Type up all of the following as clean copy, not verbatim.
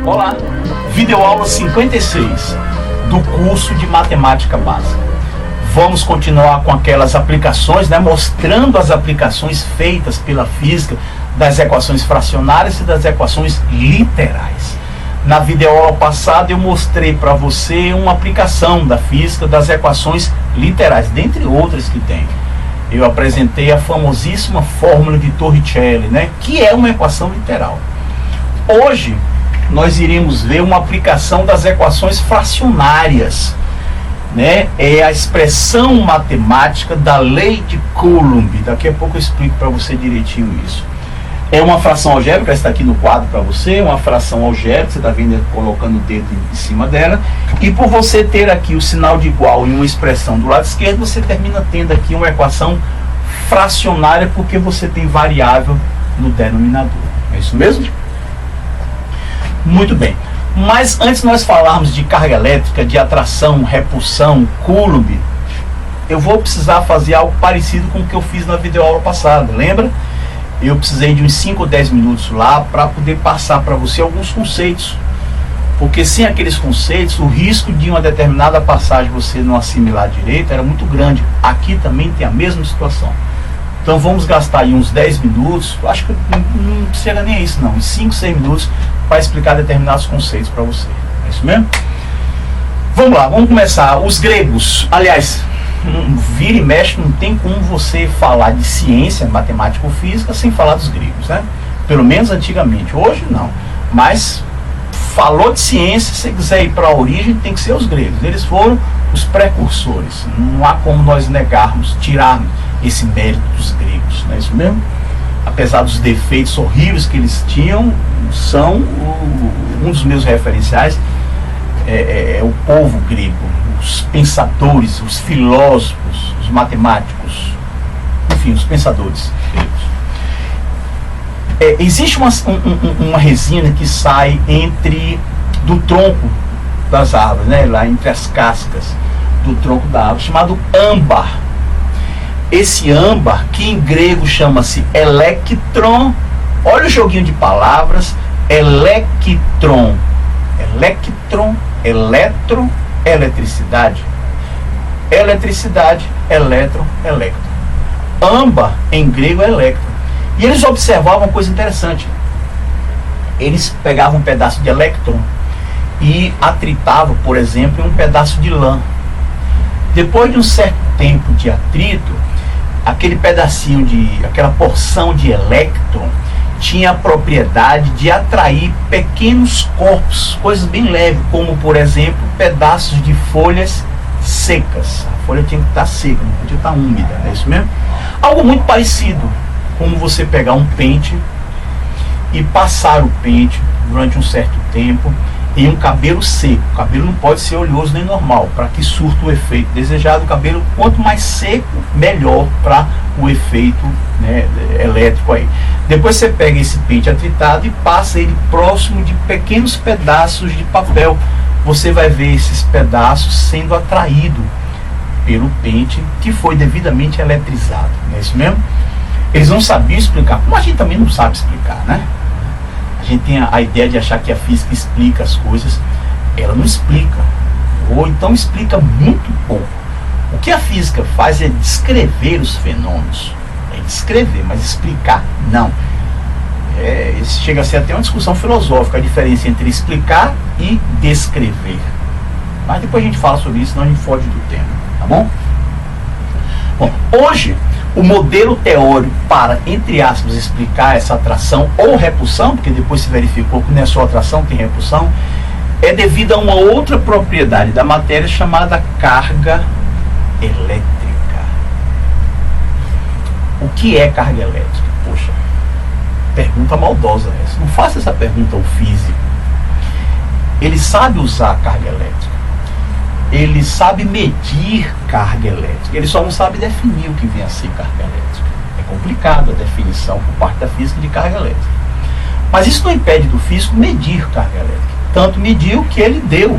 Olá, videoaula 56 do curso de Matemática Básica. Vamos continuar com aquelas aplicações, mostrando as aplicações feitas pela física das equações fracionárias e das equações literais. Na videoaula passada eu mostrei para você uma aplicação da física das equações literais, dentre outras que tem. Eu apresentei a famosíssima fórmula de Torricelli, que é uma equação literal. Hoje nós iremos ver uma aplicação das equações fracionárias, é a expressão matemática da lei de Coulomb. Daqui a pouco eu explico para você direitinho isso. É uma fração algébrica, está aqui no quadro para você, uma fração algébrica, você está vendo colocando o dedo em cima dela, e por você ter aqui o sinal de igual em uma expressão do lado esquerdo, você termina tendo aqui uma equação fracionária, porque você tem variável no denominador. É isso mesmo? Muito bem, mas antes de nós falarmos de carga elétrica, de atração, repulsão, Coulomb, eu vou precisar fazer algo parecido com o que eu fiz na videoaula passada, lembra? Eu precisei de uns 5 ou 10 minutos lá para poder passar para você alguns conceitos, porque sem aqueles conceitos, o risco de uma determinada passagem você não assimilar direito era muito grande. Aqui também tem a mesma situação. Então vamos gastar aí uns 10 minutos, acho que não chega nem a isso não, uns 5, 6 minutos para explicar determinados conceitos para você. É isso mesmo? Vamos lá, vamos começar. Os gregos, aliás, vira e mexe, não tem como você falar de ciência, matemática ou física sem falar dos gregos, Pelo menos antigamente, hoje não. Mas falou de ciência, se quiser ir para a origem, tem que ser os gregos. Eles foram os precursores. Não há como nós negarmos, tirarmos esse mérito dos gregos, não é isso mesmo? Apesar dos defeitos horríveis que eles tinham, são um dos meus referenciais é o povo grego, os pensadores, os filósofos, os matemáticos, enfim, os pensadores gregos. Existe uma resina que sai do tronco das árvores, lá entre as cascas do tronco da árvore, chamado âmbar. Esse âmbar, que em grego chama-se electron, olha o joguinho de palavras, electron, eletro, eletricidade, elétron. Âmbar em grego é electron. E eles observavam uma coisa interessante. Eles pegavam um pedaço de elétron e atritavam, por exemplo, em um pedaço de lã. Depois de um certo tempo de atrito, aquela porção de elétron tinha a propriedade de atrair pequenos corpos, coisas bem leves, como por exemplo pedaços de folhas secas. A folha tinha que estar seca, não podia estar úmida, é isso mesmo? Algo muito parecido, como você pegar um pente e passar o pente durante um certo tempo em um cabelo seco. O cabelo não pode ser oleoso nem normal, para que surta o efeito desejado. O cabelo, quanto mais seco, melhor para o efeito elétrico aí. Depois você pega esse pente atritado e passa ele próximo de pequenos pedaços de papel. Você vai ver esses pedaços sendo atraídos pelo pente que foi devidamente eletrizado. Não é isso mesmo? Eles não sabiam explicar, como a gente também não sabe explicar, A gente tem a ideia de achar que a física explica as coisas. Ela não explica, ou então explica muito pouco. O que a física faz é descrever os fenômenos. É descrever, mas explicar não. Chega a ser até uma discussão filosófica, a diferença entre explicar e descrever. Mas depois a gente fala sobre isso, senão a gente foge do tema, tá bom? Bom, hoje o modelo teórico para, entre aspas, explicar essa atração ou repulsão, porque depois se verificou que não é só atração, tem repulsão, é devido a uma outra propriedade da matéria chamada carga elétrica. O que é carga elétrica? Poxa, pergunta maldosa essa. Não faça essa pergunta ao físico. Ele sabe usar carga elétrica. Ele sabe medir carga elétrica. Ele só não sabe definir o que vem a ser carga elétrica. É complicado a definição por parte da física de carga elétrica. Mas isso não impede do físico medir carga elétrica. tanto mediu que ele deu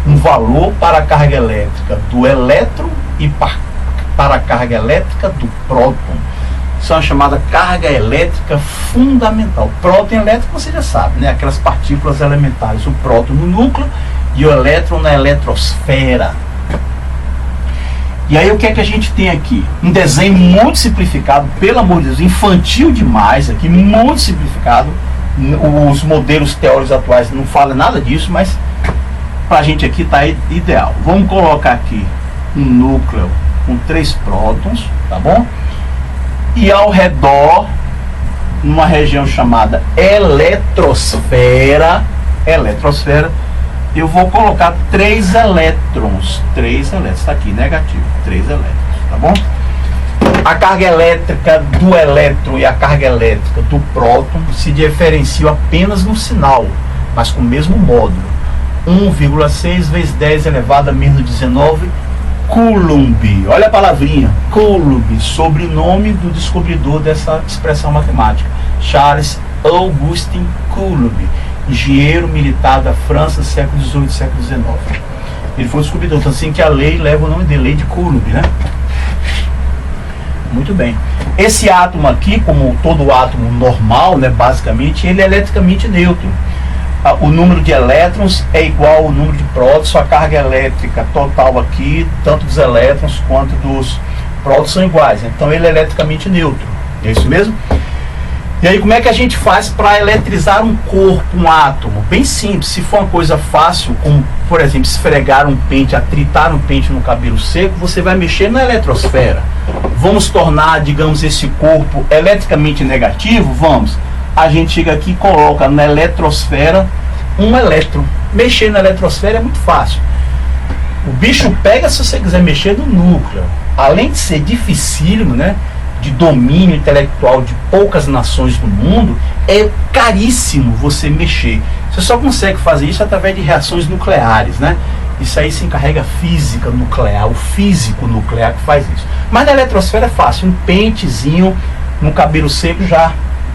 um valor para a carga elétrica do elétron e para a carga elétrica do próton. Isso é uma chamada carga elétrica fundamental. Próton elétrico você já sabe, né? Aquelas partículas elementares, o próton no núcleo e o elétron na eletrosfera. E aí o que é que a gente tem aqui? Um desenho muito simplificado, pelo amor de Deus, infantil demais aqui, muito simplificado. Os modelos teóricos atuais não falam nada disso, mas pra gente aqui tá ideal. Vamos colocar aqui um núcleo com 3 prótons, tá bom? E ao redor, numa região chamada eletrosfera, eu vou colocar 3 elétrons. 3 elétrons, está aqui, negativo. 3 elétrons, tá bom? A carga elétrica do elétron e a carga elétrica do próton se diferenciam apenas no sinal, mas com o mesmo módulo. 1,6 vezes 10 elevado a menos 19 Coulomb. Olha a palavrinha, Coulomb, sobrenome do descobridor dessa expressão matemática, Charles Augustin Coulomb, engenheiro militar da França, século XVIII, século XIX. Ele foi o descobridor, então assim que a lei leva o nome de lei de Coulomb, né? Muito bem. Esse átomo aqui, como todo átomo normal, né, basicamente, ele é eletricamente neutro. O número de elétrons é igual ao número de prótons, a carga elétrica total aqui, tanto dos elétrons quanto dos prótons são iguais. Então ele é eletricamente neutro. É isso mesmo? E aí como é que a gente faz para eletrizar um corpo, um átomo? Bem simples. Se for uma coisa fácil, como por exemplo esfregar um pente, atritar um pente no cabelo seco, você vai mexer na eletrosfera. Vamos tornar, digamos, esse corpo eletricamente negativo? Vamos. A gente chega aqui e coloca na eletrosfera um elétron. Mexer na eletrosfera é muito fácil. O bicho pega se você quiser mexer no núcleo. Além de ser dificílimo, né, de domínio intelectual de poucas nações do mundo, é caríssimo você mexer. Você só consegue fazer isso através de reações nucleares, né? Isso aí se encarrega a física nuclear, o físico nuclear que faz isso. Mas na eletrosfera é fácil, um pentezinho no cabelo seco já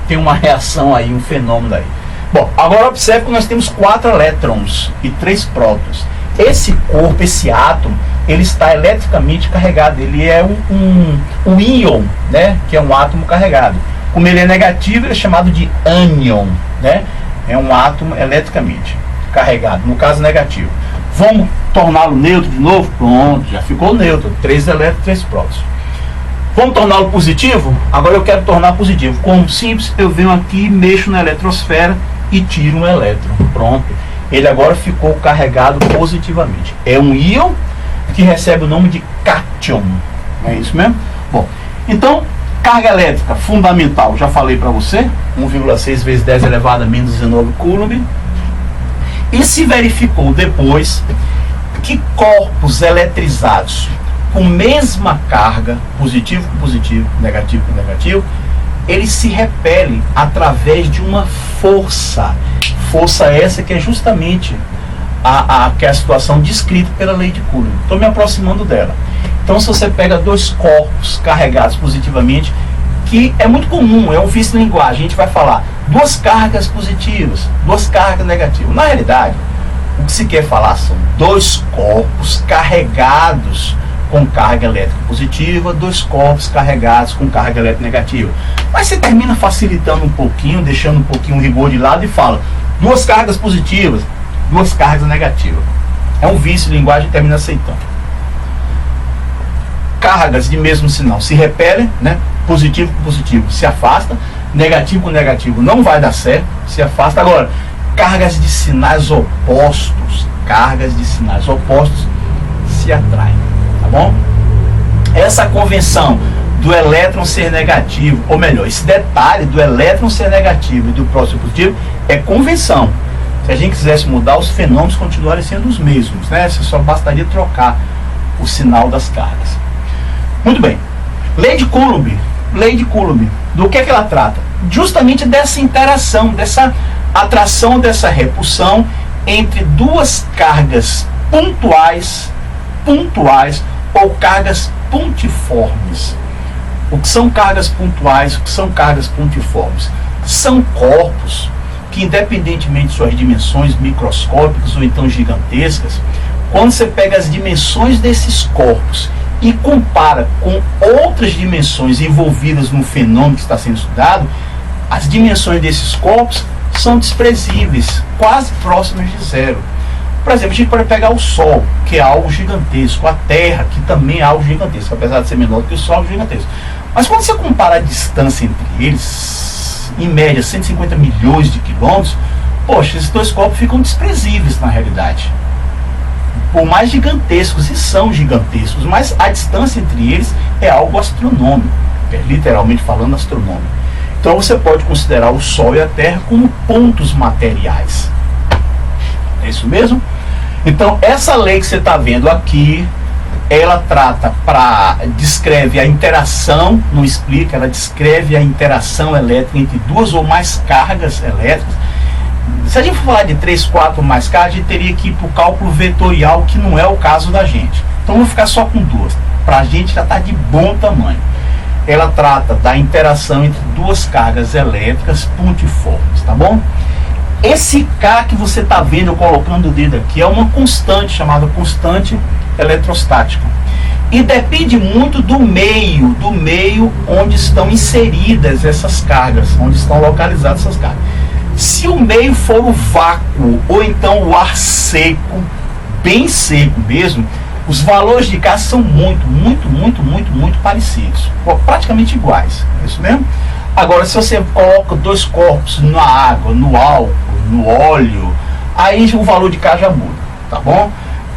tem uma reação aí, um fenômeno daí. Bom, agora observe que nós temos 4 elétrons e 3 prótons. Esse corpo, esse átomo, ele está eletricamente carregado. Ele é um íon, né? Que é um átomo carregado. Como ele é negativo, ele é chamado de ânion, né? É um átomo eletricamente carregado, no caso negativo. Vamos torná-lo neutro de novo? Pronto, já ficou neutro. 3 elétrons, 3 prótons. Vamos torná-lo positivo? Agora eu quero tornar positivo. Como simples, eu venho aqui, mexo na eletrosfera e tiro um elétron. Pronto. Ele agora ficou carregado positivamente. É um íon que recebe o nome de cátion. É isso mesmo? Bom, então, carga elétrica fundamental, já falei para você, 1,6 vezes 10 elevado a menos 19 Coulomb. E se verificou depois que corpos eletrizados com mesma carga, positivo com positivo, negativo com negativo, eles se repelem através de uma força. Força essa que é justamente a situação descrita pela lei de Coulomb. Estou me aproximando dela. Então, se você pega 2 corpos carregados positivamente, que é muito comum, é um vício de linguagem, a gente vai falar 2 cargas positivas, 2 cargas negativas. Na realidade, o que se quer falar são 2 corpos carregados com carga elétrica positiva, 2 corpos carregados com carga elétrica negativa. Mas você termina facilitando um pouquinho, deixando um pouquinho o rigor de lado e fala 2 cargas positivas, 2 cargas negativas. É um vício de linguagem e termina aceitando. Cargas de mesmo sinal se repelem, né? Positivo com positivo se afasta, negativo com negativo não vai dar certo, se afasta. Agora, cargas de sinais opostos se atraem. Tá bom? Essa convenção do elétron ser negativo, ou melhor, esse detalhe do elétron ser negativo e do próton ser positivo é convenção. Se a gente quisesse mudar, os fenômenos continuarem sendo os mesmos, né? Só bastaria trocar o sinal das cargas. Muito bem. Lei de Coulomb. Lei de Coulomb. Do que ela trata? Justamente dessa interação, dessa atração, dessa repulsão entre 2 cargas pontuais ou cargas pontiformes. O que são cargas pontuais, o que são cargas pontiformes? São corpos que, independentemente de suas dimensões microscópicas ou então gigantescas, quando você pega as dimensões desses corpos e compara com outras dimensões envolvidas no fenômeno que está sendo estudado, as dimensões desses corpos são desprezíveis, quase próximas de zero. Por exemplo, a gente pode pegar o Sol, que é algo gigantesco, a Terra, que também é algo gigantesco, apesar de ser menor que o Sol, é algo gigantesco. Mas quando você compara a distância entre eles, em média 150 milhões de quilômetros, poxa, esses dois corpos ficam desprezíveis na realidade. Por mais gigantescos, e são gigantescos, mas a distância entre eles é algo astronômico, literalmente falando astronômico. Então você pode considerar o Sol e a Terra como pontos materiais. É isso mesmo? Então essa lei que você está vendo aqui, ela descreve a interação, não explica, ela descreve a interação elétrica entre duas ou mais cargas elétricas. Se a gente for falar de 3, 4 ou mais cargas, a gente teria que ir para o cálculo vetorial, que não é o caso da gente. Então vou ficar só com duas. Para a gente já está de bom tamanho. Ela trata da interação entre duas cargas elétricas pontiformes, tá bom? Esse K que você está vendo, eu colocando o dedo aqui, é uma constante chamada constante eletrostática. E depende muito do meio onde estão inseridas essas cargas, onde estão localizadas essas cargas. Se o meio for o vácuo, ou então o ar seco, bem seco mesmo, os valores de K são muito parecidos, praticamente iguais, é isso mesmo? Agora, se você coloca dois corpos na água, no álcool, no óleo, aí o valor de K já muda, tá bom?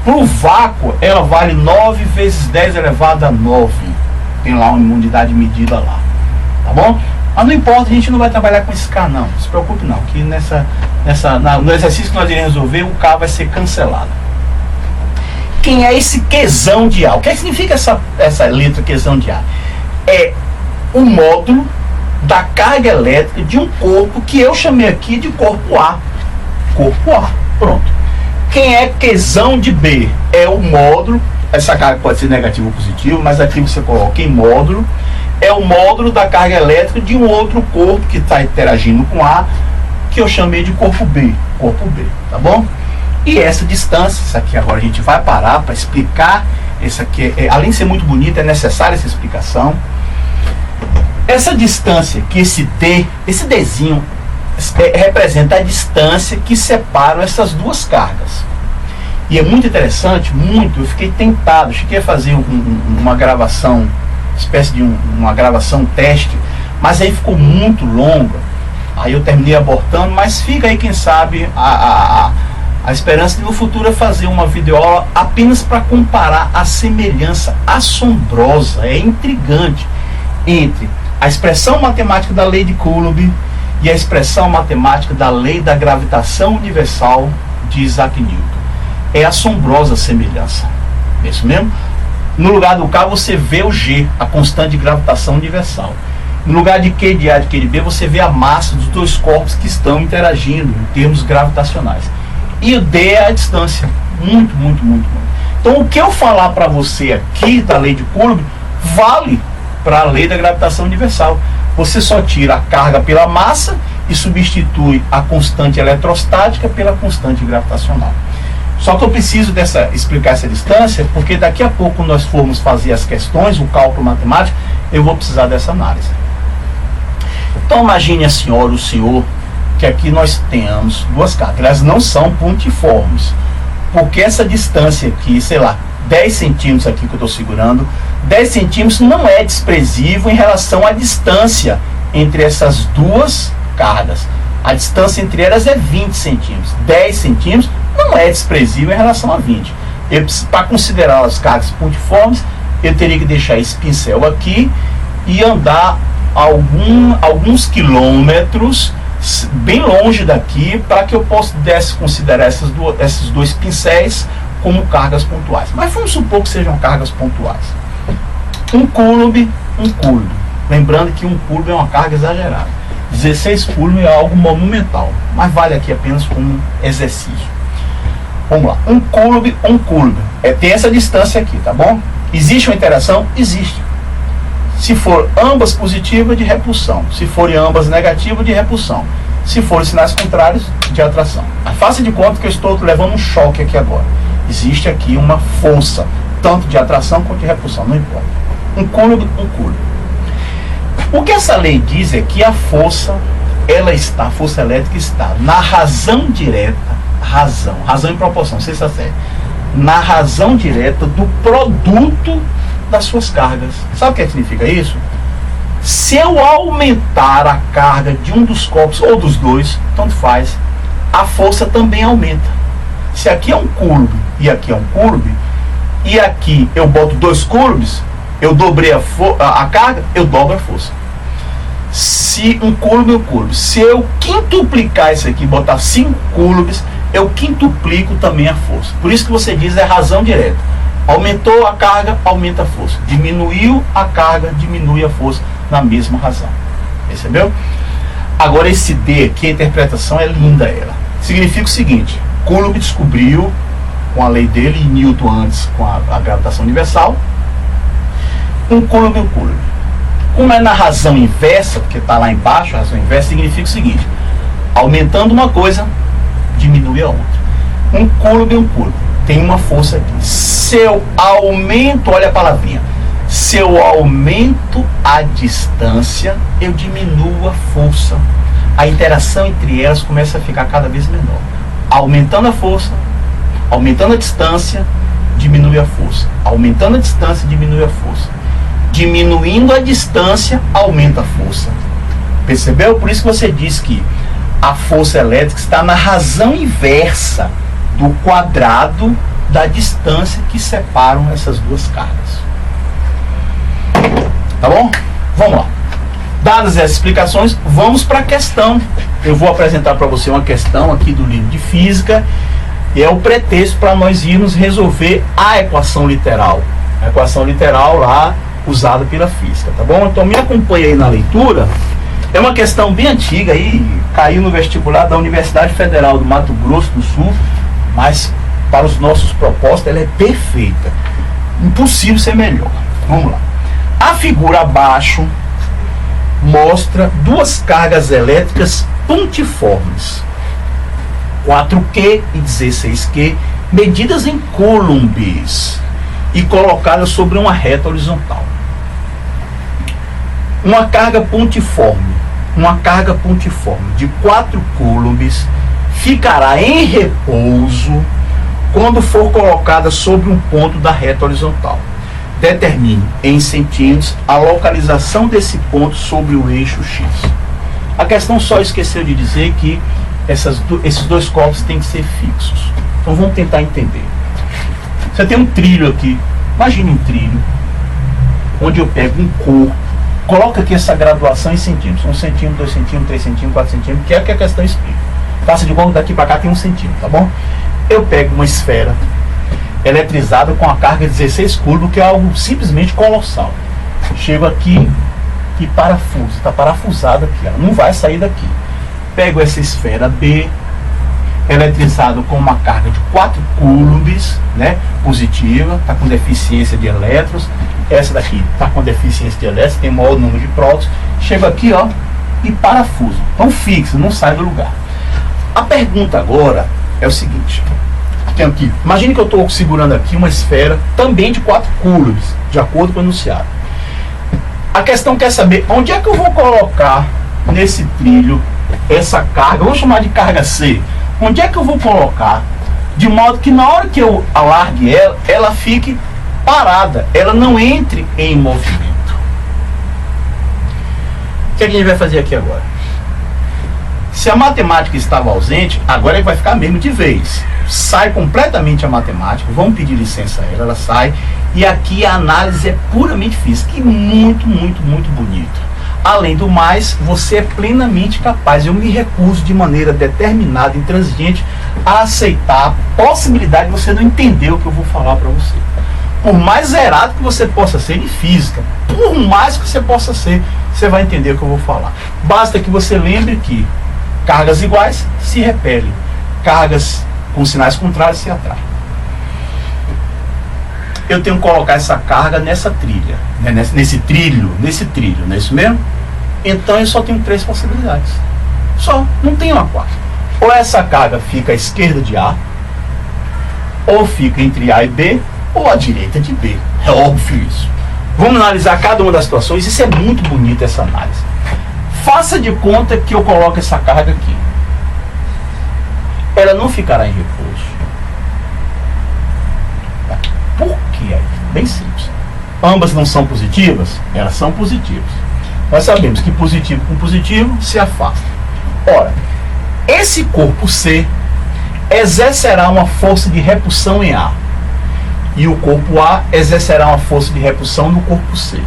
Para o vácuo, ela vale 9 vezes 10 elevado a 9. Tem lá uma unidade medida lá, tá bom? Mas não importa, a gente não vai trabalhar com esse K não, não se preocupe não, que no exercício que nós iremos resolver, o K vai ser cancelado. Quem é esse Qzão de A? O que significa essa letra Qzão de A? É o módulo da carga elétrica de um corpo que eu chamei aqui de corpo A. Corpo A, pronto. Quem é Qzão de B? É o módulo, essa carga pode ser negativa ou positiva, mas aqui você coloca em módulo, é o módulo da carga elétrica de um outro corpo que está interagindo com A, que eu chamei de corpo B, tá bom? E essa distância, isso aqui agora a gente vai parar para explicar, isso aqui, além de ser muito bonito, é necessária essa explicação. Essa distância, que esse D, esse Dzinho, representa a distância que separa essas duas cargas. E é muito interessante, eu fiquei tentado, cheguei a fazer uma gravação, espécie de uma gravação teste, mas aí ficou muito longa, aí eu terminei abortando, mas fica aí, quem sabe, a esperança de no futuro é fazer uma videoaula apenas para comparar a semelhança assombrosa, é intrigante, entre a expressão matemática da lei de Coulomb e a expressão matemática da lei da gravitação universal de Isaac Newton. É assombrosa a semelhança, é isso mesmo? No lugar do K você vê o G, a constante de gravitação universal. No lugar de Q de A de Q de B você vê a massa dos dois corpos que estão interagindo em termos gravitacionais. E o D é a distância. Muito. Então o que eu falar para você aqui da lei de Coulomb vale para a lei da gravitação universal. Você só tira a carga pela massa e substitui a constante eletrostática pela constante gravitacional. Só que eu preciso explicar essa distância, porque daqui a pouco, quando nós formos fazer as questões, o cálculo matemático, eu vou precisar dessa análise. Então imagine a senhora, o senhor, que aqui nós tenhamos duas cargas. Elas não são pontiformes, porque essa distância aqui, sei lá, 10 centímetros aqui que eu estou segurando, 10 centímetros não é desprezível em relação à distância entre essas duas cargas. A distância entre elas é 20 centímetros. 10 centímetros não é desprezível em relação a 20. Para considerar as cargas pontiformes, eu teria que deixar esse pincel aqui e andar alguns quilômetros bem longe daqui, para que eu pudesse considerar esses dois pincéis como cargas pontuais. Mas vamos supor que sejam cargas pontuais. Um Coulomb. Lembrando que um Coulomb é uma carga exagerada. 16 Coulomb é algo monumental, mas vale aqui apenas como exercício. Vamos lá. Um Coulomb. Tem essa distância aqui, tá bom? Existe uma interação? Existe. Se for ambas positivas, de repulsão. Se forem ambas negativas, de repulsão. Se forem sinais contrários, de atração. Faça de conta que eu estou levando um choque aqui agora. Existe aqui uma força, tanto de atração quanto de repulsão, não importa. Um côlume, um côlume. O que essa lei diz é que a força, a força elétrica está na razão direta, razão em proporção, se está certo, na razão direta do produto das suas cargas. Sabe o que significa isso? Se eu aumentar a carga de um dos corpos ou dos dois, tanto faz, a força também aumenta. Se aqui é um côlume e aqui é um côlume, e aqui eu boto 2 côlumes, eu dobrei a carga, eu dobro a força. Se um côlume é um côlume, se eu quintuplicar isso aqui, botar 5 côlumes, eu quintuplico também a força. Por isso que você diz é razão direta. Aumentou a carga, aumenta a força. Diminuiu a carga, diminui a força na mesma razão. Percebeu? Agora esse D aqui, a interpretação é linda ela. Significa o seguinte: Coulomb descobriu, com a lei dele, e Newton antes com a gravitação universal, um Coulomb e um Coulomb. Como é na razão inversa, porque está lá embaixo, a razão inversa significa o seguinte: aumentando uma coisa, diminui a outra. Um Coulomb e um Coulomb. Tem uma força aqui. Se eu aumento, olha a palavrinha, se eu aumento a distância, eu diminuo a força. A interação entre elas começa a ficar cada vez menor. Aumentando a força, aumentando a distância, diminui a força. Aumentando a distância, diminui a força. Diminuindo a distância, aumenta a força. Percebeu? Por isso que você diz que a força elétrica está na razão inversa do quadrado da distância que separam essas duas cargas. Tá bom? Vamos lá. Dadas essas explicações, vamos para a questão. Eu vou apresentar para você uma questão aqui do livro de física, e é o pretexto para nós irmos resolver a equação literal. A equação literal lá usada pela física, tá bom? Então me acompanhe aí na leitura. É uma questão bem antiga aí, caiu no vestibular da Universidade Federal do Mato Grosso do Sul, mas para os nossos propósitos ela é perfeita. Impossível ser melhor. Vamos lá. A figura abaixo mostra duas cargas elétricas pontiformes, 4Q e 16Q, medidas em coulombs e colocadas sobre uma reta horizontal. Uma carga pontiforme de 4 coulombs ficará em repouso quando for colocada sobre um ponto da reta horizontal. Determine em centímetros a localização desse ponto sobre o eixo X. A questão só esqueceu de dizer que esses dois corpos têm que ser fixos. Então vamos tentar entender. Você tem um trilho aqui. Imagine um trilho onde eu pego um corpo, coloco aqui essa graduação em centímetros. 1 centímetro, 2 centímetros, 3 centímetros, 4 centímetros, que é o que a questão explica. Faça de conta, daqui para cá tem 1 centímetro, tá bom? Eu pego uma esfera eletrizada com a carga de 16 coulombs, que é algo simplesmente colossal. Chego aqui e parafuso, está parafusada aqui, ela não vai sair daqui. Pego essa esfera B, eletrizado com uma carga de 4 coulombs, né, positiva, está com deficiência de elétrons. Essa daqui está com deficiência de elétrons, tem maior número de prótons. Chego aqui, ó, e parafuso. Então fixa, não sai do lugar. A pergunta agora é o seguinte: tenho aqui, imagine que eu estou segurando aqui uma esfera também de 4 coulombs, de acordo com o enunciado. A questão quer saber onde é que eu vou colocar nesse trilho essa carga, vamos chamar de carga C. Onde é que eu vou colocar de modo que na hora que eu alargue ela fique parada, ela não entre em movimento? O que a gente vai fazer aqui agora? Se a matemática estava ausente, agora ele vai ficar mesmo de vez. Sai completamente a matemática, vamos pedir licença a ela sai, e aqui a análise é puramente física e muito, muito, muito bonita. Além do mais, você é plenamente capaz, eu me recuso de maneira determinada e intransigente a aceitar a possibilidade de você não entender o que eu vou falar para você. Por mais zerado que você possa ser em física, por mais que você possa ser, você vai entender o que eu vou falar. Basta que você lembre que cargas iguais se repelem, cargas com sinais contrários se atraem. Eu tenho que colocar essa carga nessa trilha, né? nesse trilho, não é isso mesmo? Então eu só tenho 3 possibilidades. Só, não tem uma quarta. Ou essa carga fica à esquerda de A, ou fica entre A e B, ou à direita de B. É óbvio isso. Vamos analisar cada uma das situações. Isso é muito bonito, essa análise. Faça de conta que eu coloco essa carga aqui. Ela não ficará em repouso. Por que aí? Bem simples. Ambas não são positivas? Elas são positivas. Nós sabemos que positivo com positivo se afasta. Ora, esse corpo C exercerá uma força de repulsão em A. E o corpo A exercerá uma força de repulsão no corpo C.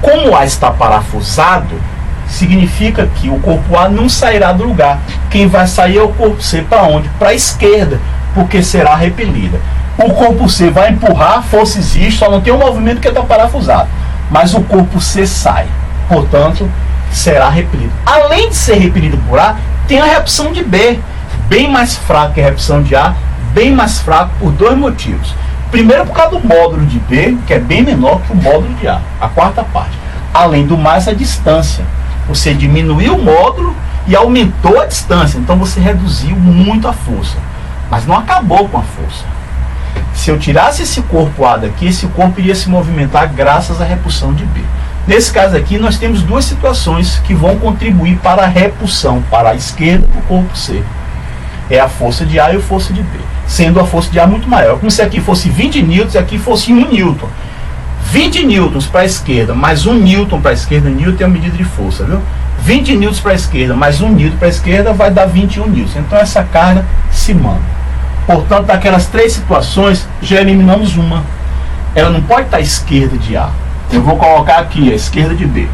Como A está parafusado, significa que o corpo A não sairá do lugar. Quem vai sair é o corpo C. Para onde? Para a esquerda, porque será repelida. O corpo C vai empurrar, a força existe, só não tem um movimento que está parafusado. Mas o corpo C sai, portanto, será repelido. Além de ser repelido por A, tem a repulsão de B, bem mais fraca que a repulsão de A, bem mais fraco por dois motivos. Primeiro, por causa do módulo de B, que é bem menor que o módulo de A, a quarta parte. Além do mais, a distância. Você diminuiu o módulo e aumentou a distância, então você reduziu muito a força. Mas não acabou com a força. Se eu tirasse esse corpo A daqui, esse corpo iria se movimentar graças à repulsão de B. Nesse caso aqui, nós temos duas situações que vão contribuir para a repulsão, para a esquerda do corpo C. É a força de A e a força de B. Sendo a força de A muito maior. Como se aqui fosse 20 newtons e aqui fosse 1 newton. 20 newtons para a esquerda, mais 1 newton para a esquerda. Newton é a medida de força, viu? 20 newtons para a esquerda, mais 1 newton para a esquerda, vai dar 21 newtons. Então essa carga se manda. Portanto, daquelas três situações, já eliminamos uma. Ela não pode estar à esquerda de A. Eu vou colocar aqui a esquerda de B.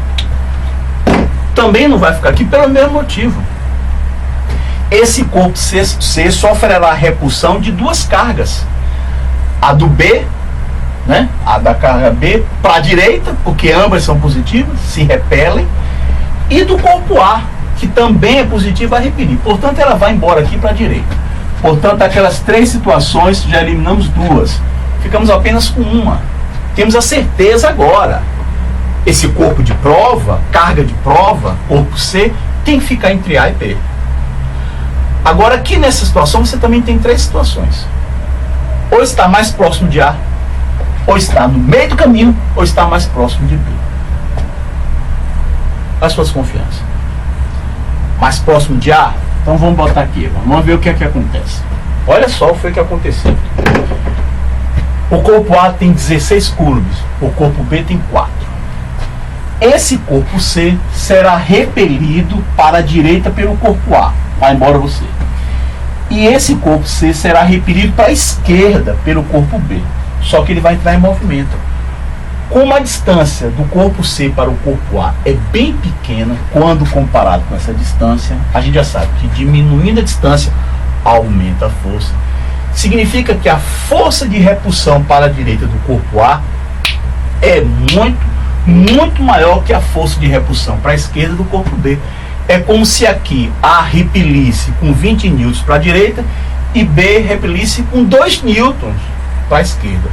Também não vai ficar aqui pelo mesmo motivo. Esse corpo C sofrerá a repulsão de duas cargas. A do B, né? A da carga B para a direita, porque ambas são positivas, se repelem. E do corpo A, que também é positivo, vai repelir. Portanto, ela vai embora aqui para a direita. Portanto, aquelas três situações, já eliminamos duas. Ficamos apenas com uma. Temos a certeza agora. Esse corpo de prova, carga de prova, corpo C, tem que ficar entre A e B. Agora, aqui nessa situação, você também tem três situações. Ou está mais próximo de A, ou está no meio do caminho, ou está mais próximo de B. As suas confianças. Mais próximo de A? Então vamos botar aqui, vamos ver o que é que acontece. Olha só o que foi que aconteceu. O corpo A tem 16 coulombs, o corpo B tem 4. Esse corpo C será repelido para a direita pelo corpo A. Vai embora você. E esse corpo C será repelido para a esquerda pelo corpo B. Só que ele vai entrar em movimento. Como a distância do corpo C para o corpo A é bem pequena, quando comparado com essa distância, a gente já sabe que diminuindo a distância, aumenta a força. Significa que a força de repulsão para a direita do corpo A é muito maior que a força de repulsão para a esquerda do corpo B. É como se aqui A repelisse com 20 newtons para a direita e B repelisse com 2 newtons para a esquerda.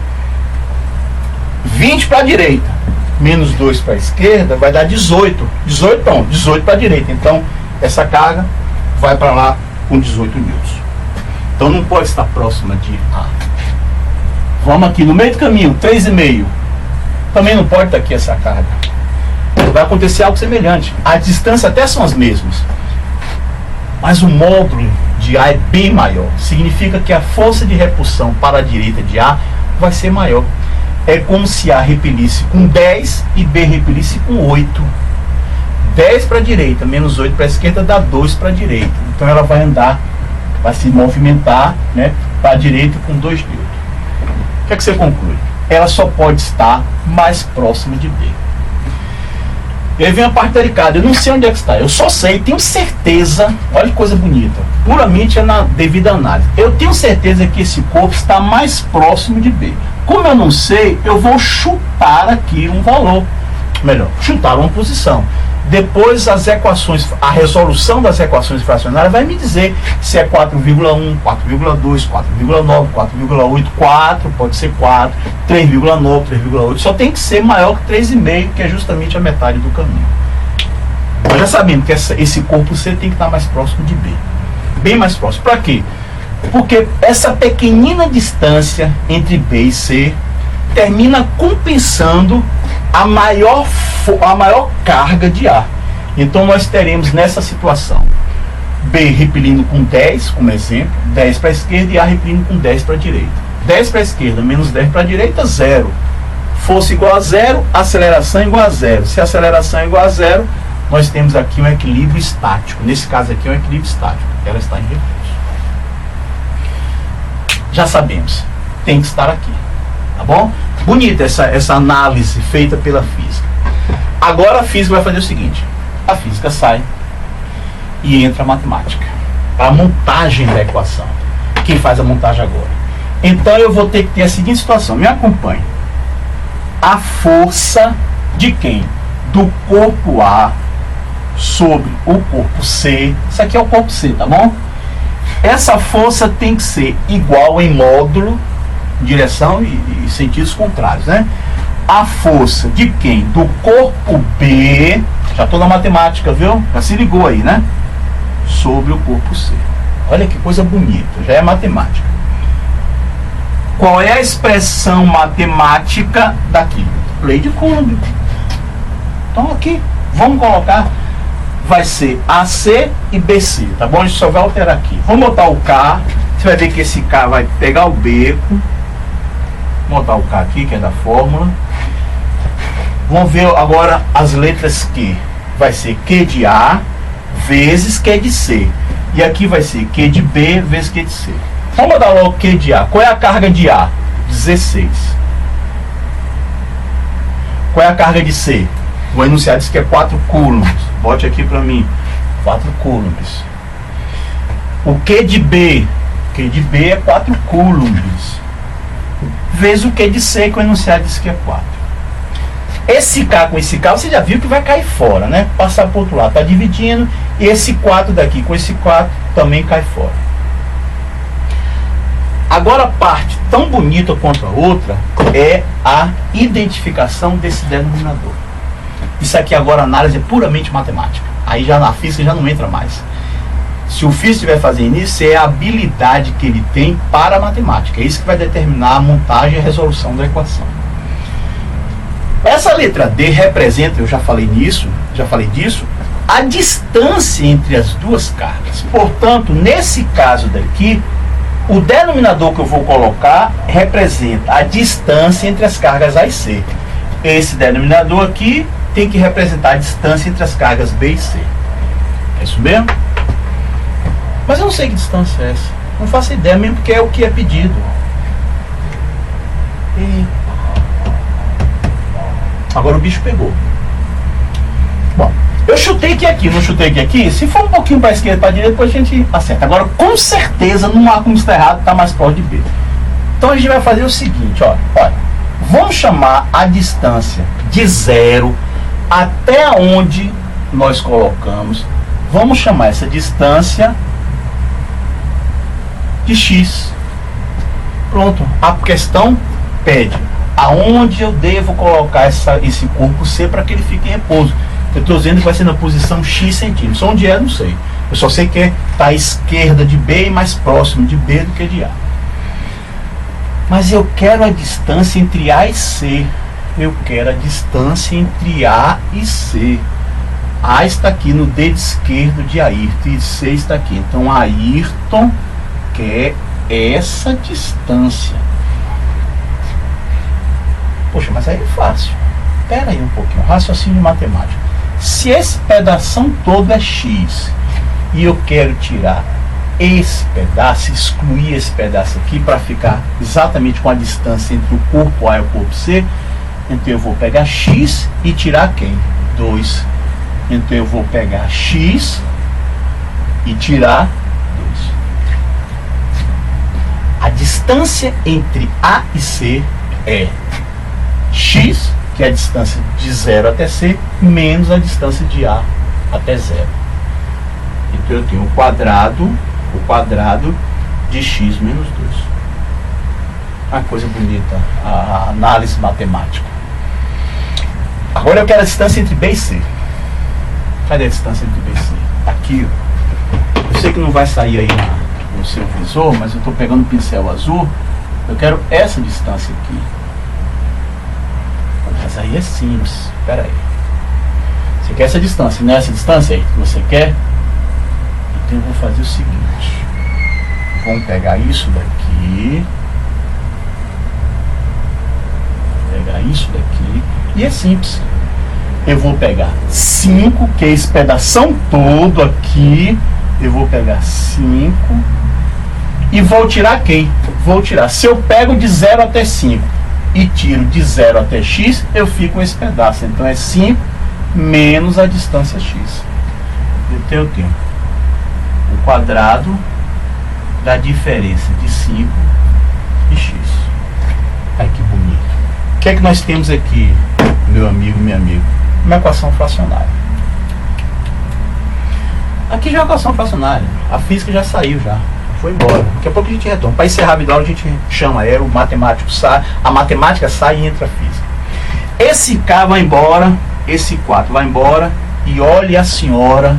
20 para a direita, menos 2 para a esquerda, vai dar 18. 18 para a direita. Então, essa carga vai para lá com 18 newtons. Então, não pode estar próxima de A. Vamos aqui no meio do caminho, 3,5. Também não pode estar aqui essa carga. Vai acontecer algo semelhante. As distâncias até são as mesmas. Mas o módulo de A é bem maior. Significa que a força de repulsão para a direita de A vai ser maior. É como se A repelisse com 10 e B repelisse com 8. 10 para a direita, menos 8 para a esquerda, dá 2 para a direita. Então ela vai andar, vai se movimentar, né, para a direita com 2 newtons. O que é que você conclui? Ela só pode estar mais próxima de B. E aí vem a parte delicada. Eu não sei onde é que está. Eu só sei, tenho certeza, olha que coisa bonita, puramente é na devida análise. Eu tenho certeza que esse corpo está mais próximo de B. Como eu não sei, eu vou chutar aqui um valor. Melhor, chutar uma posição. Depois as equações, a resolução das equações fracionárias vai me dizer se é 4,1, 4,2, 4,9, 4,8, 4, pode ser 4, 3,9, 3,8. Só tem que ser maior que 3,5, que é justamente a metade do caminho. Nós já sabemos que esse corpo C tem que estar mais próximo de B. Bem mais próximo. Para quê? Porque essa pequenina distância entre B e C termina compensando a maior carga de A. Então nós teremos nessa situação B repelindo com 10, como exemplo, 10 para a esquerda e A repelindo com 10 para a direita. 10 para a esquerda menos 10 para a direita, 0. Força igual a 0, aceleração igual a 0. Se a aceleração é igual a 0, nós temos aqui um equilíbrio estático. Nesse caso aqui é um equilíbrio estático. Ela está em repouso. Já sabemos, tem que estar aqui. Tá bom? Bonita essa análise feita pela física. Agora a física vai fazer o seguinte. A física sai e entra a matemática. Para a montagem da equação. Quem faz a montagem agora? Então eu vou ter que ter a seguinte situação. Me acompanhe. A força de quem? Do corpo A sobre o corpo C. Isso aqui é o corpo C, tá bom? Essa força tem que ser igual em módulo, direção e sentidos contrários, né? A força de quem? Do corpo B, já estou na matemática, viu? Já se ligou aí, né? Sobre o corpo C. Olha que coisa bonita, já é matemática. Qual é a expressão matemática daqui? Lei de Coulomb. Então aqui, vamos colocar, vai ser AC e BC, tá bom? A gente só vai alterar aqui. Vamos botar o K, você vai ver que esse K vai pegar o beco. Vou botar o K aqui, que é da fórmula. Vamos ver agora as letras Q. Vai ser Q de A vezes Q de C. E aqui vai ser Q de B vezes Q de C. Vamos botar logo Q de A. Qual é a carga de A? 16. Qual é a carga de C? O enunciado diz que é 4 coulombs. Bote aqui para mim. 4 coulombs. O Q de B? Q de B é 4 coulombs. Vezes o Q de C, que o enunciado diz que é 4. Esse K com esse K, você já viu que vai cair fora, né? Passar para o outro lado. Está dividindo. E esse 4 daqui com esse 4 também cai fora. Agora a parte tão bonita quanto a outra é a identificação desse denominador. Isso aqui agora a análise é puramente matemática. Aí já na física já não entra mais. Se o físico estiver fazendo isso, é a habilidade que ele tem para a matemática. É isso que vai determinar a montagem e a resolução da equação. Essa letra D representa, eu já falei disso, a distância entre as duas cargas. Portanto, nesse caso daqui, o denominador que eu vou colocar representa a distância entre as cargas A e C. Esse denominador aqui tem que representar a distância entre as cargas B e C. É isso mesmo? Mas eu não sei que distância é essa. Não faço ideia, mesmo porque é o que é pedido. Agora o bicho pegou. Bom, eu chutei que aqui, não chutei que aqui. Se for um pouquinho para a esquerda, para a direita, depois a gente acerta. Agora, com certeza, não há como estar errado, está mais próximo de B. Então a gente vai fazer o seguinte, ó. Olha, vamos chamar a distância de 0 até onde nós colocamos. Vamos chamar essa distância de X. Pronto, a questão pede aonde eu devo colocar esse corpo C para que ele fique em repouso. Eu estou dizendo que vai ser na posição X centímetros. Onde é, não sei. Eu só sei que está à esquerda de B e mais próximo de B do que de A. Mas eu quero a distância entre A e C. Eu quero a distância entre A e C. A está aqui no dedo esquerdo de Ayrton e C está aqui. Então Ayrton quer essa distância. Poxa, mas aí é fácil. Espera aí um pouquinho. Raciocínio matemático. Se esse pedação todo é X e eu quero tirar esse pedaço, excluir esse pedaço aqui para ficar exatamente com a distância entre o corpo A e o corpo C, então eu vou pegar X e tirar quem? 2. Então eu vou pegar X e tirar 2. A distância entre A e C é X, que é a distância de 0 até C, menos a distância de A até 0. Então eu tenho o quadrado de X menos 2. Uma coisa bonita, a análise matemática. Agora eu quero a distância entre B e C. Cadê a distância de BC? Aqui, ó. Eu sei que não vai sair aí no seu visor, mas eu estou pegando o pincel azul. Eu quero essa distância aqui. Mas aí é simples. Espera aí. Você quer essa distância, não é essa distância aí que você quer? Então eu vou fazer o seguinte. Vamos pegar isso daqui. Pegar isso daqui. E é simples. Eu vou pegar 5, que é esse pedação todo aqui. Eu vou pegar 5. E vou tirar quem? Vou tirar. Se eu pego de 0 até 5 e tiro de 0 até x, eu fico com esse pedaço. Então é 5 menos a distância x. Então eu tenho o quadrado da diferença de 5 e x. Ai, que bonito. O que é que nós temos aqui, meu amigo, minha amiga? Uma equação fracionária. Aqui já é uma equação fracionária. A física já saiu já. Foi embora. Daqui a pouco a gente retorna. Para encerrar a videoaula a gente chama o matemático sai, a matemática sai e entra a física. Esse K vai embora, esse 4 vai embora e olhe a senhora,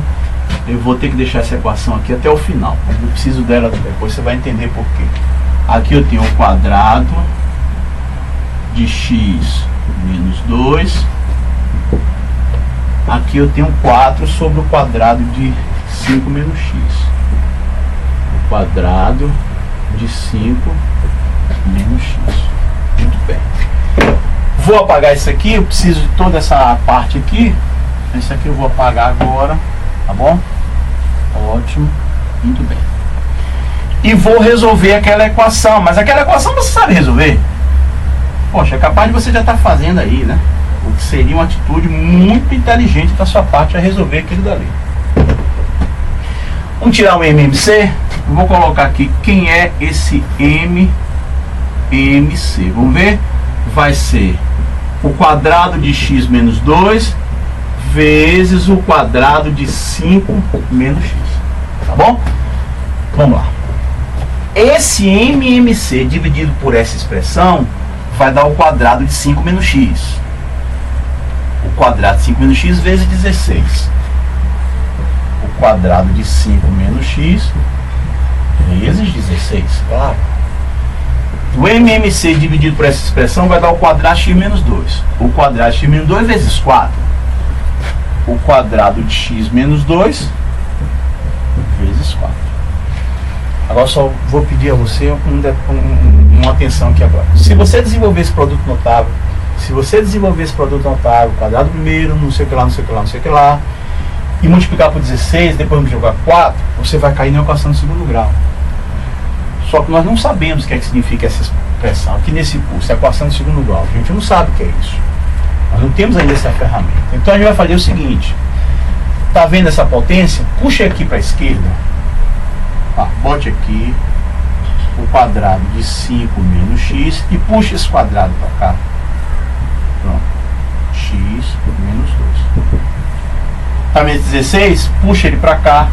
eu vou ter que deixar essa equação aqui até o final. Eu preciso dela depois, você vai entender por quê. Aqui eu tenho o quadrado de x menos 2. Aqui eu tenho 4 sobre o quadrado de 5 menos x. Quadrado de 5 menos x. Muito bem. Vou apagar isso aqui. Eu preciso de toda essa parte aqui. Esse aqui eu vou apagar agora. Tá bom? Ótimo. Muito bem. E vou resolver aquela equação. Mas aquela equação você sabe resolver? Poxa, é capaz de você já estar fazendo aí, né? O que seria uma atitude muito inteligente da sua parte a resolver aquilo dali. Vamos tirar o MMC. Eu vou colocar aqui quem é esse MMC. Vamos ver? Vai ser o quadrado de x menos 2 vezes o quadrado de 5 menos x. Tá bom? Vamos lá. Esse MMC dividido por essa expressão vai dar o quadrado de 5 menos x. O quadrado de 5 menos x vezes 16. O quadrado de 5 menos x vezes 16, claro. O MMC dividido por essa expressão vai dar o quadrado de x menos 2. O quadrado de x menos 2 vezes 4. O quadrado de x menos 2 vezes 4. Agora só vou pedir a você uma atenção aqui agora. Se você desenvolver esse produto notável, quadrado primeiro, não sei o que lá, não sei o que lá, não sei o que lá, e multiplicar por 16, depois multiplicar por 4, você vai cair na equação de segundo grau. Só que nós não sabemos o que é que significa essa expressão. Aqui nesse curso, a equação de segundo grau, a gente não sabe o que é isso. Nós não temos ainda essa ferramenta. Então a gente vai fazer o seguinte. Tá vendo essa potência? Puxa aqui para a esquerda. Bote aqui o quadrado de 5 menos x e puxa esse quadrado para cá. Pronto. X menos 2. Tá vendo 16? Puxa ele para cá.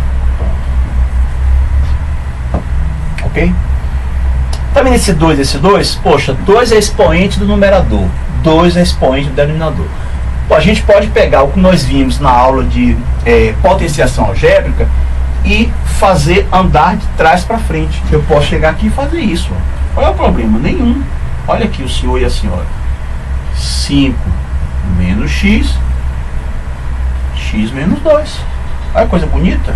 Ok? Tá vendo esse 2, esse 2? Poxa, 2 é expoente do numerador, 2 é expoente do denominador. Pô, a gente pode pegar o que nós vimos na aula de potenciação algébrica e fazer andar de trás para frente. Eu posso chegar aqui e fazer isso. Ó. Qual é o problema? Nenhum. Olha aqui o senhor e a senhora. 5 menos x, x menos 2. Olha que coisa bonita.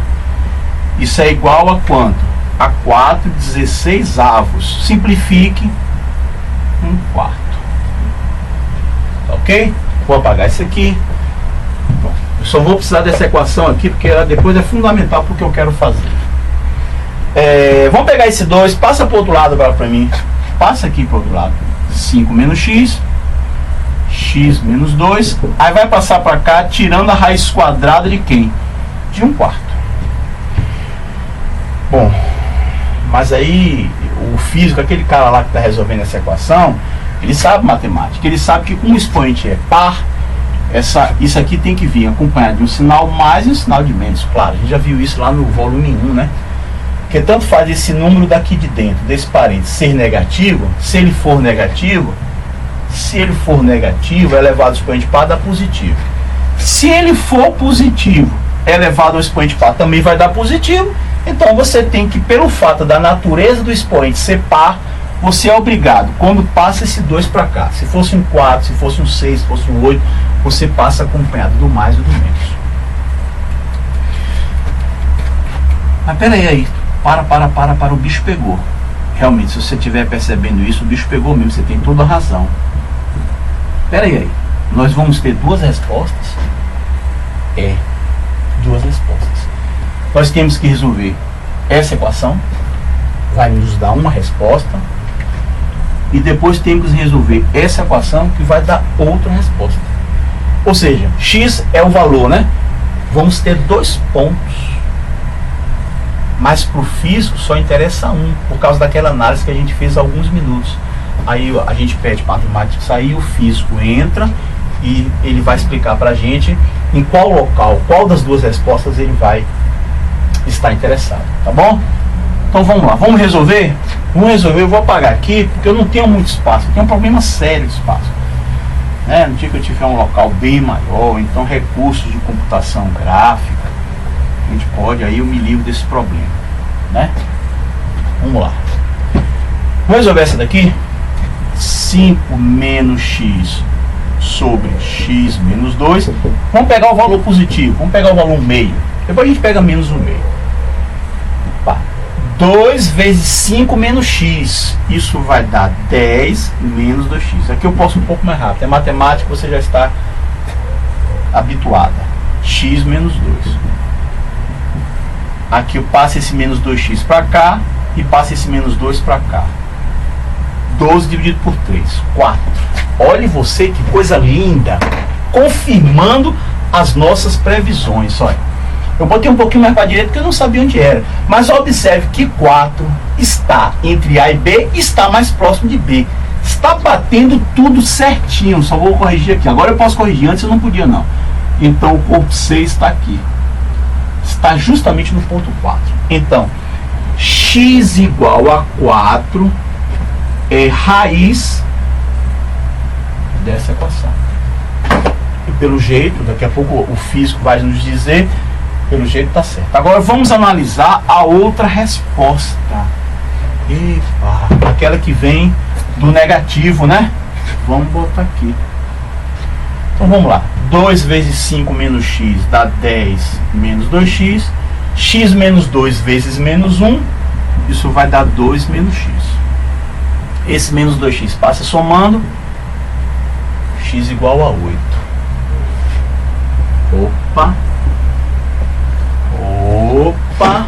Isso é igual a quanto? A 4 16avos. Simplifique 1/4. Tá ok? Vou apagar isso aqui. Bom, eu só vou precisar dessa equação aqui porque ela depois é fundamental para o que eu quero fazer. Vamos pegar esse 2, passa para o outro lado agora para mim. Passa aqui para o outro lado. 5 menos x, x menos 2. Aí vai passar para cá tirando a raiz quadrada de quem? De 1/4. Bom, mas aí o físico, aquele cara lá que está resolvendo essa equação, ele sabe matemática, ele sabe que como o expoente é par, isso aqui tem que vir acompanhado de um sinal mais e um sinal de menos. Claro, a gente já viu isso lá no volume 1, né? Porque tanto faz esse número daqui de dentro, desse parênteses, ser negativo, se ele for negativo, elevado ao expoente par dá positivo. Se ele for positivo, elevado ao expoente par também vai dar positivo. Então você tem que, pelo fato da natureza do expoente ser par, você é obrigado, quando passa esse 2 para cá, se fosse um 4, se fosse um 6, se fosse um 8, você passa acompanhado do mais ou do menos. Mas peraí, para, o bicho pegou. Realmente, se você estiver percebendo isso, o bicho pegou mesmo, você tem toda a razão. Peraí, nós vamos ter duas respostas? Duas respostas. Nós temos que resolver essa equação, vai nos dar uma resposta, e depois temos que resolver essa equação que vai dar outra resposta. Ou seja, x é o valor, né? Vamos ter 2 pontos, mas para o físico só interessa um, por causa daquela análise que a gente fez há alguns minutos. Aí a gente pede para a matemática sair, o físico entra e ele vai explicar para a gente em qual local, qual das duas respostas ele vai estar interessado, tá bom? Então vamos lá, vamos resolver? Vamos resolver, eu vou apagar aqui, porque eu não tenho muito espaço, eu tenho um problema sério de espaço. No dia que eu tiver um local bem maior, então recursos de computação gráfica, a gente pode, aí eu me livro desse problema, né? Vamos lá. Vamos resolver essa daqui? 5 menos x sobre x menos 2. Vamos pegar o valor positivo, vamos pegar o valor meio. Depois a gente pega menos 1 meio. 2 vezes 5 menos x. Isso vai dar 10 menos 2x. Aqui eu posso um pouco mais rápido. É matemática, você já está habituada. X menos 2. Aqui eu passo esse menos 2x para cá e passo esse menos 2 para cá. 12 dividido por 3, 4. Olhe você que coisa linda. Confirmando as nossas previsões. Olha, eu botei um pouquinho mais para a direita porque eu não sabia onde era. Mas observe que 4 está entre A e B, está mais próximo de B. Está batendo tudo certinho. Só vou corrigir aqui. Agora eu posso corrigir, antes eu não podia não. Então o corpo C está aqui. Está justamente no ponto 4. Então, x igual a 4 é raiz dessa equação. E pelo jeito, daqui a pouco o físico vai nos dizer, pelo jeito está certo. Agora vamos analisar a outra resposta. Epa, aquela que vem do negativo, né? Vamos botar aqui. Então vamos lá. 2 vezes 5 menos x dá 10 menos 2x. X menos 2 vezes menos 1. Isso vai dar 2 menos x. Esse menos 2x passa somando. X igual a 8. Opa. Opa.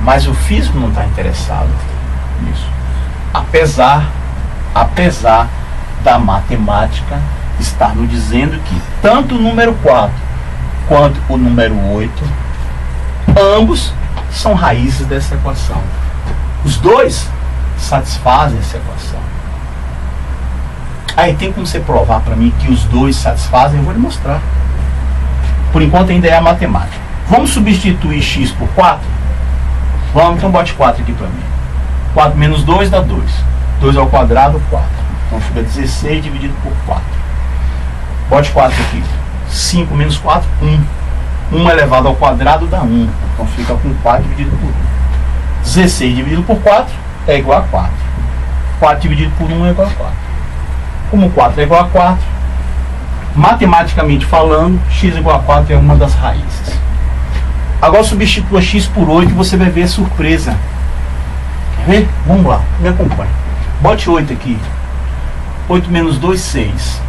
Mas o físico não está interessado nisso. Apesar da matemática estar nos dizendo que tanto o número 4 quanto o número 8, ambos são raízes dessa equação. Os dois satisfazem essa equação. Aí tem como você provar para mim que os dois satisfazem? Eu vou lhe mostrar. Por enquanto ainda é a matemática. Vamos substituir x por 4? Vamos, então bote 4 aqui para mim. 4 menos 2 dá 2. 2 ao quadrado, 4. Então fica 16 dividido por 4. Bote 4 aqui. 5 menos 4, 1. 1 elevado ao quadrado dá 1. Então fica com 4 dividido por 1. 16 dividido por 4 é igual a 4. 4 dividido por 1 é igual a 4. Como 4 é igual a 4, matematicamente falando, x igual a 4 é uma das raízes. Agora substitua x por 8 e você vai ver a surpresa. Quer ver? Vamos lá, me acompanhe. Bote 8 aqui. 8 menos 2, 6.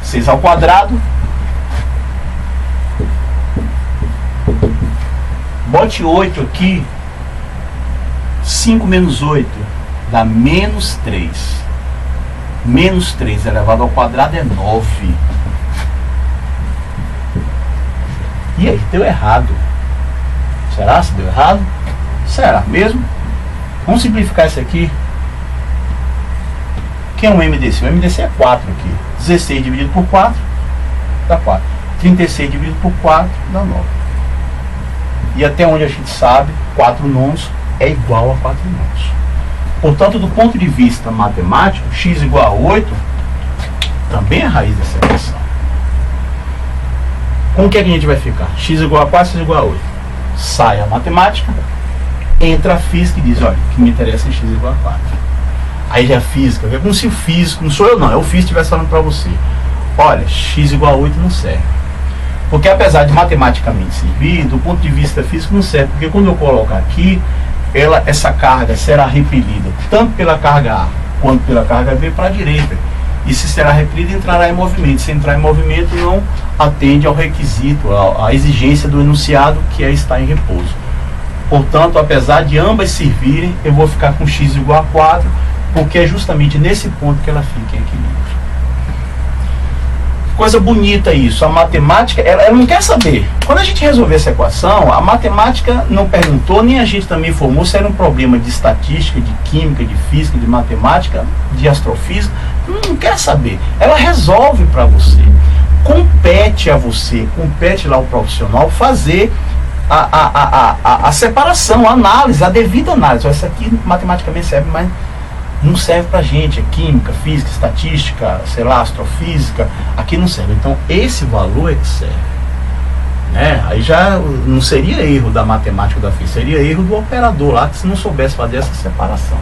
6 ao quadrado. Bote 8 aqui. 5 menos 8 dá menos 3. Menos 3 elevado ao quadrado é 9. E aí, deu errado. Será se deu errado? Será mesmo? Vamos simplificar isso aqui. O que é um MDC? O MDC é 4 aqui. 16 dividido por 4 dá 4. 36 dividido por 4 dá 9. E até onde a gente sabe, 4 nonos é igual a 4 nonos. Portanto, do ponto de vista matemático, x igual a 8 também é a raiz dessa equação. Com o que a gente vai ficar? X igual a 4, x igual a 8. Sai a matemática, entra a física e diz, olha, o que me interessa é x igual a 4. Aí já a física, é como se o físico, não sou eu não, é o físico que estivesse falando para você. Olha, x igual a 8 não serve. Porque apesar de matematicamente servir, do ponto de vista físico não serve. Porque quando eu colocar aqui, essa carga será repelida tanto pela carga A quanto pela carga B para a direita. E se será repelida, entrará em movimento. Se entrar em movimento, não atende ao requisito, à exigência do enunciado, que é estar em repouso. Portanto, apesar de ambas servirem, eu vou ficar com x igual a 4, porque é justamente nesse ponto que ela fica em equilíbrio. Coisa bonita isso, a matemática, ela não quer saber. Quando a gente resolver essa equação, a matemática não perguntou, nem a gente também informou se era um problema de estatística, de química, de física, de matemática, de astrofísica. Não quer saber. Ela resolve para você. Compete a você, compete lá o profissional fazer a separação, a análise, a devida análise. Essa aqui matematicamente serve, mas não serve pra gente, é química, física, estatística, sei lá, astrofísica, aqui não serve. Então esse valor é que serve, né? Aí já não seria erro da matemática da física, seria erro do operador lá, que se não soubesse fazer essa separação.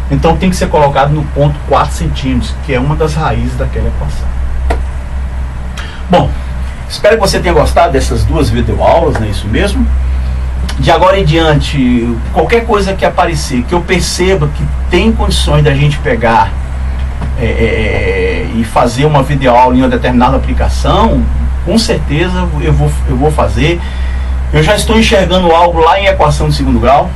Então tem que ser colocado no ponto 4 centímetros, que é uma das raízes daquela equação. Bom, espero que você tenha gostado dessas duas videoaulas, não é isso mesmo? De agora em diante, qualquer coisa que aparecer, que eu perceba que tem condições da gente pegar e fazer uma videoaula em uma determinada aplicação, com certeza eu vou fazer. Eu já estou enxergando algo lá em equação de segundo grau,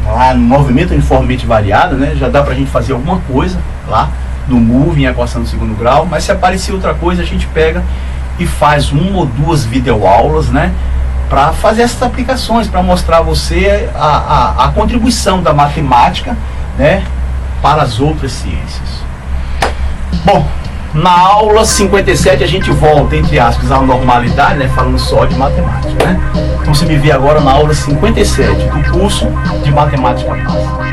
lá no movimento uniformemente variado, né? Já dá para a gente fazer alguma coisa lá no MOVE em equação de segundo grau, mas se aparecer outra coisa, a gente pega e faz uma ou duas videoaulas, né? Para fazer essas aplicações, para mostrar a você a contribuição da matemática, né, para as outras ciências. Bom, na aula 57 a gente volta, entre aspas, à normalidade, né, falando só de matemática, né? Então você me vê agora na aula 57 do curso de Matemática Básica.